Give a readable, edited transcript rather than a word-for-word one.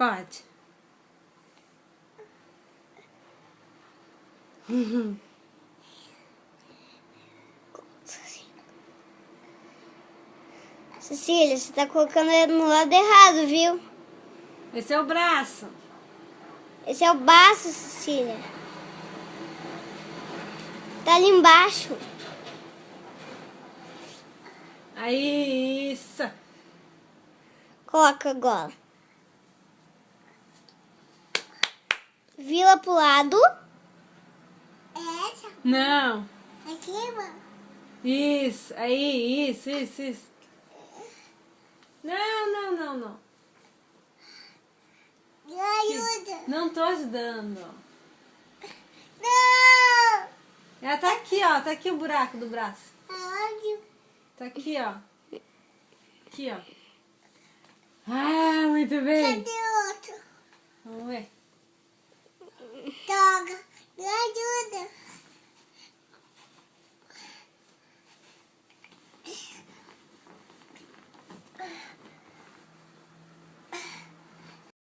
Pode. Cecília, você tá colocando ele no lado errado, viu? Esse é o braço. Esse é o baço, Cecília. Tá ali embaixo. Aí, isso. Coloca agora. Vira pro lado. Essa? Não. Aqui, mano. Isso, aí, isso. Não. Me ajuda. Não tô ajudando. Não. Ela tá aqui, ó. Tá aqui o buraco do braço. Aonde? Tá aqui, ó. Aqui, ó. Ah, muito bem. Cadê outro? Vamos ver. Tá.